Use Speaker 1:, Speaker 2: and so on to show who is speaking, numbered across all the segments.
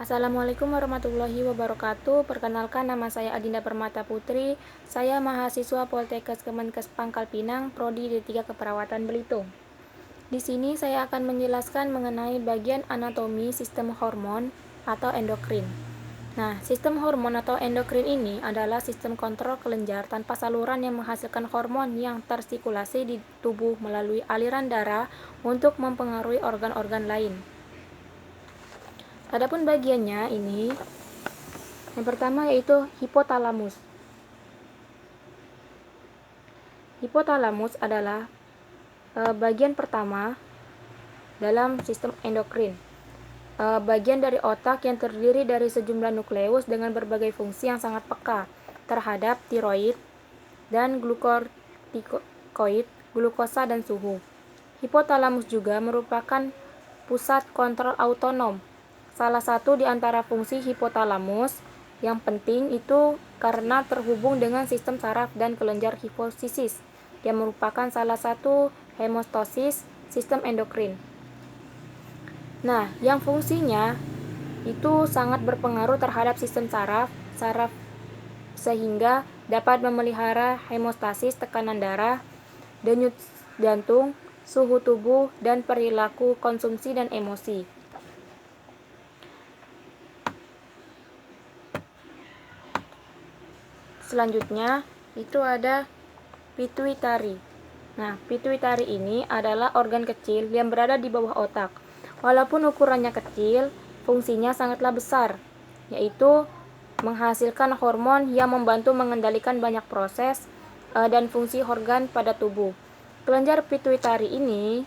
Speaker 1: Assalamualaikum warahmatullahi wabarakatuh. Perkenalkan, nama saya Adinda Permata Putri. Saya mahasiswa Poltekkes Kemenkes Pangkal Pinang, Prodi D3 Keperawatan Belitung. Di sini saya akan menjelaskan mengenai bagian anatomi sistem hormon atau endokrin. Nah, sistem hormon atau endokrin ini adalah sistem kontrol kelenjar tanpa saluran yang menghasilkan hormon yang tersirkulasi di tubuh melalui aliran darah untuk mempengaruhi organ-organ lain. Adapun bagiannya ini, yang pertama yaitu hipotalamus. Hipotalamus adalah bagian pertama dalam sistem endokrin. Bagian dari otak yang terdiri dari sejumlah nukleus dengan berbagai fungsi yang sangat peka terhadap tiroid dan glukortikoid, glukosa dan suhu. Hipotalamus juga merupakan pusat kontrol autonom. Salah satu di antara fungsi hipotalamus yang penting itu karena terhubung dengan sistem saraf dan kelenjar hipofisis yang merupakan salah satu hemostasis sistem endokrin. Nah, yang fungsinya itu sangat berpengaruh terhadap sistem saraf sehingga dapat memelihara hemostasis tekanan darah, denyut jantung, suhu tubuh, dan perilaku konsumsi dan emosi. Selanjutnya, itu ada pituitari. Nah, pituitari ini adalah organ kecil yang berada di bawah otak. Walaupun ukurannya kecil, fungsinya sangatlah besar, yaitu menghasilkan hormon yang membantu mengendalikan banyak proses dan fungsi organ pada tubuh. Kelenjar pituitari ini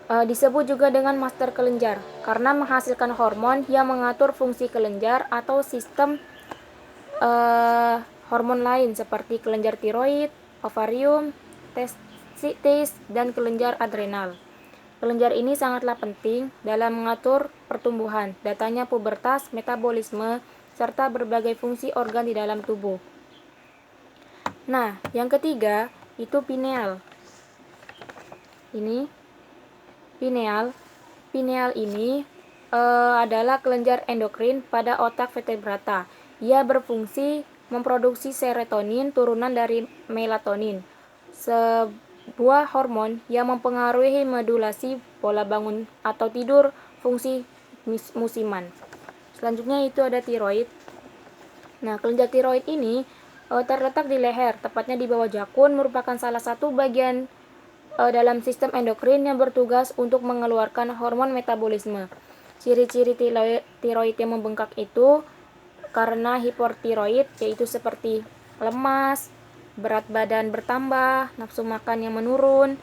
Speaker 1: disebut juga dengan master kelenjar karena menghasilkan hormon yang mengatur fungsi kelenjar atau sistem hormon lain seperti kelenjar tiroid, ovarium, testis, dan kelenjar adrenal. Kelenjar ini sangatlah penting dalam mengatur pertumbuhan, datanya pubertas, metabolisme, serta berbagai fungsi organ di dalam tubuh. Nah, yang ketiga itu pineal. Pineal ini adalah kelenjar endokrin pada otak vertebrata. Ia berfungsi memproduksi serotonin turunan dari melatonin, sebuah hormon yang mempengaruhi modulasi pola bangun atau tidur fungsi musiman. Selanjutnya itu ada tiroid. Nah, kelenjar tiroid ini terletak di leher, tepatnya di bawah jakun, merupakan salah satu bagian dalam sistem endokrin yang bertugas untuk mengeluarkan hormon metabolisme. Ciri-ciri tiroid yang membengkak itu karena hipotiroid, yaitu seperti lemas, berat badan bertambah, nafsu makan yang menurun,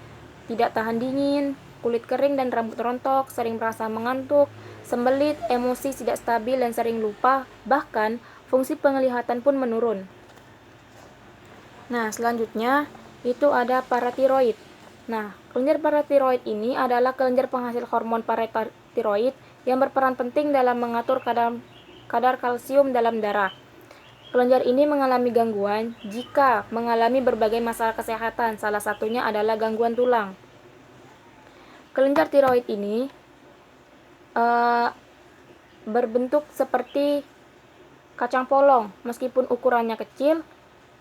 Speaker 1: tidak tahan dingin, kulit kering dan rambut rontok, sering merasa mengantuk, sembelit, emosi tidak stabil dan sering lupa, bahkan fungsi penglihatan pun menurun. Nah, selanjutnya itu ada paratiroid. Nah, kelenjar paratiroid ini adalah kelenjar penghasil hormon paratiroid yang berperan penting dalam mengatur kadar kalsium dalam darah. Kelenjar ini mengalami gangguan jika mengalami berbagai masalah kesehatan, salah satunya adalah gangguan tulang. Kelenjar tiroid ini berbentuk seperti kacang polong, meskipun ukurannya kecil,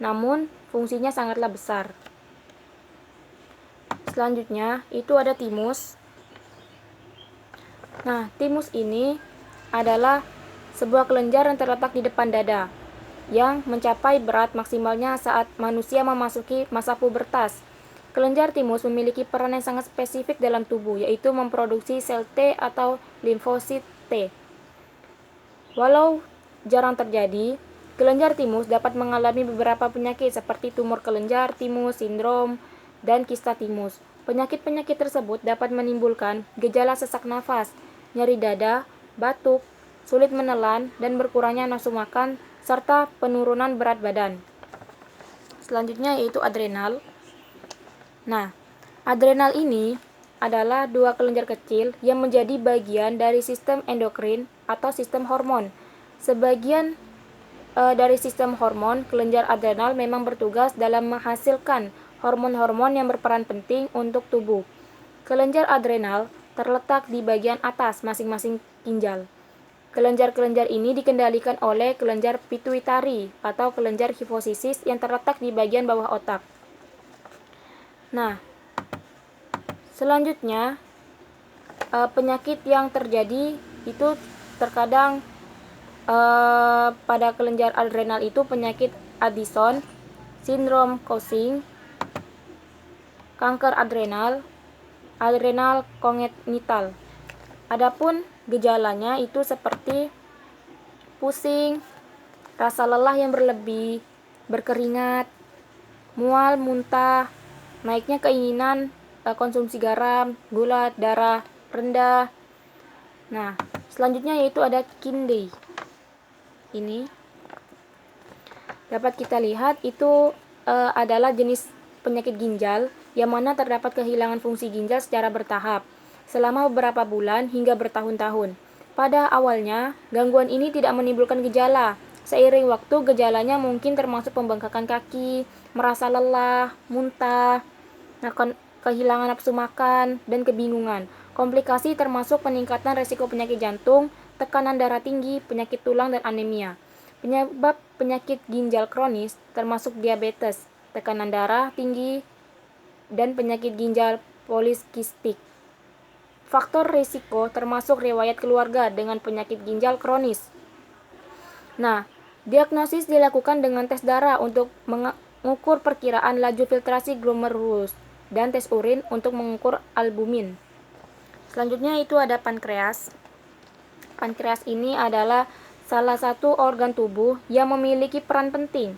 Speaker 1: namun fungsinya sangatlah besar. Selanjutnya itu ada timus. Nah, timus ini adalah sebuah kelenjar yang terletak di depan dada yang mencapai berat maksimalnya saat manusia memasuki masa pubertas. Kelenjar timus memiliki peran yang sangat spesifik dalam tubuh, yaitu memproduksi sel T atau limfosit T. Walau jarang terjadi, kelenjar timus dapat mengalami beberapa penyakit seperti tumor kelenjar timus, sindrom, dan kista timus. Penyakit-penyakit tersebut dapat menimbulkan gejala sesak nafas, nyeri dada, batuk, sulit menelan, dan berkurangnya nafsu makan, serta penurunan berat badan. Selanjutnya yaitu adrenal. Nah, adrenal ini adalah dua kelenjar kecil yang menjadi bagian dari sistem endokrin atau sistem hormon. Sebagian dari sistem hormon, kelenjar adrenal memang bertugas dalam menghasilkan hormon-hormon yang berperan penting untuk tubuh. Kelenjar adrenal terletak di bagian atas masing-masing ginjal. Kelenjar-kelenjar ini dikendalikan oleh kelenjar pituitari atau kelenjar hipofisis yang terletak di bagian bawah otak. Nah, selanjutnya penyakit yang terjadi itu terkadang pada kelenjar adrenal itu penyakit Addison, sindrom Cushing, kanker adrenal, adrenal kongenital. Adapun gejalanya itu seperti pusing, rasa lelah yang berlebih, berkeringat, mual, muntah, naiknya keinginan konsumsi garam, gula darah rendah. Nah, selanjutnya yaitu ada Kindai. Ini dapat kita lihat itu adalah jenis penyakit ginjal yang mana terdapat kehilangan fungsi ginjal secara bertahap selama beberapa bulan hingga bertahun-tahun. Pada awalnya, gangguan ini tidak menimbulkan gejala. Seiring waktu, gejalanya mungkin termasuk pembengkakan kaki, merasa lelah, muntah, kehilangan nafsu makan, dan kebingungan. Komplikasi termasuk peningkatan resiko penyakit jantung, tekanan darah tinggi, penyakit tulang, dan anemia. Penyebab penyakit ginjal kronis termasuk diabetes, tekanan darah tinggi, dan penyakit ginjal polikistik. Faktor risiko termasuk riwayat keluarga dengan penyakit ginjal kronis. Nah, diagnosis dilakukan dengan tes darah untuk mengukur perkiraan laju filtrasi glomerulus dan tes urin untuk mengukur albumin. Selanjutnya itu ada pankreas. Pankreas ini adalah salah satu organ tubuh yang memiliki peran penting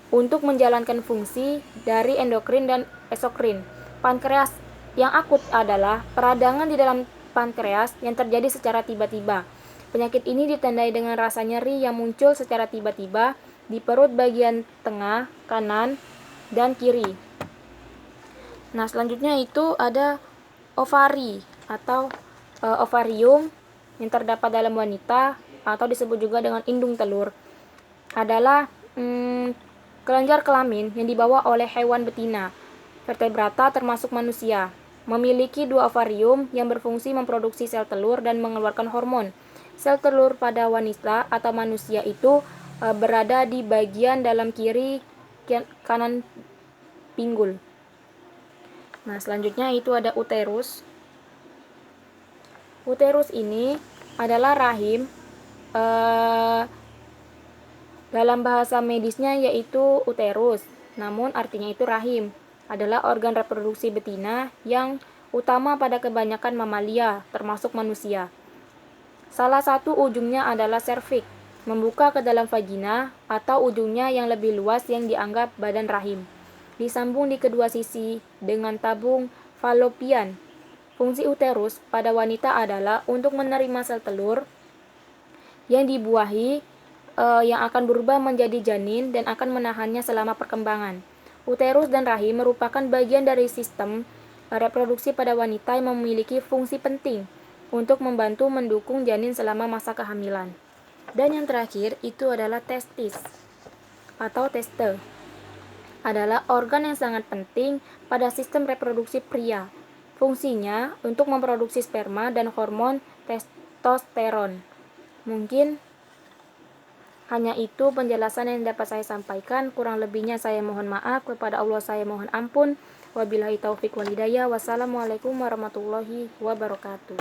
Speaker 1: untuk menjalankan fungsi dari endokrin dan eksokrin. Pankreas yang akut adalah peradangan di dalam pankreas yang terjadi secara tiba-tiba. Penyakit ini ditandai dengan rasa nyeri yang muncul secara tiba-tiba di perut bagian tengah, kanan, dan kiri. Nah, selanjutnya itu ada ovari atau ovarium yang terdapat dalam wanita atau disebut juga dengan indung telur. Adalah kelenjar kelamin yang dibawa oleh hewan betina, vertebrata termasuk manusia. Memiliki 2 ovarium yang berfungsi memproduksi sel telur dan mengeluarkan hormon. Sel telur pada wanita atau manusia itu berada di bagian dalam kiri kanan pinggul. Nah, selanjutnya itu ada uterus. Uterus ini adalah rahim. Dalam bahasa medisnya yaitu uterus, namun artinya itu rahim. Adalah organ reproduksi betina yang utama pada kebanyakan mamalia, termasuk manusia. Salah satu ujungnya adalah serviks, membuka ke dalam vagina atau ujungnya yang lebih luas yang dianggap badan rahim. Disambung di kedua sisi dengan tabung fallopian. Fungsi uterus pada wanita adalah untuk menerima sel telur yang dibuahi yang akan berubah menjadi janin dan akan menahannya selama perkembangan. Uterus dan rahim merupakan bagian dari sistem reproduksi pada wanita yang memiliki fungsi penting untuk membantu mendukung janin selama masa kehamilan. Dan yang terakhir itu adalah testis atau teste. Adalah organ yang sangat penting pada sistem reproduksi pria. Fungsinya untuk memproduksi sperma dan hormon testosteron. Mungkin hanya itu penjelasan yang dapat saya sampaikan. Kurang lebihnya saya mohon maaf. Kepada Allah saya mohon ampun. Wabillahi taufik wal hidayah. Wassalamualaikum warahmatullahi wabarakatuh.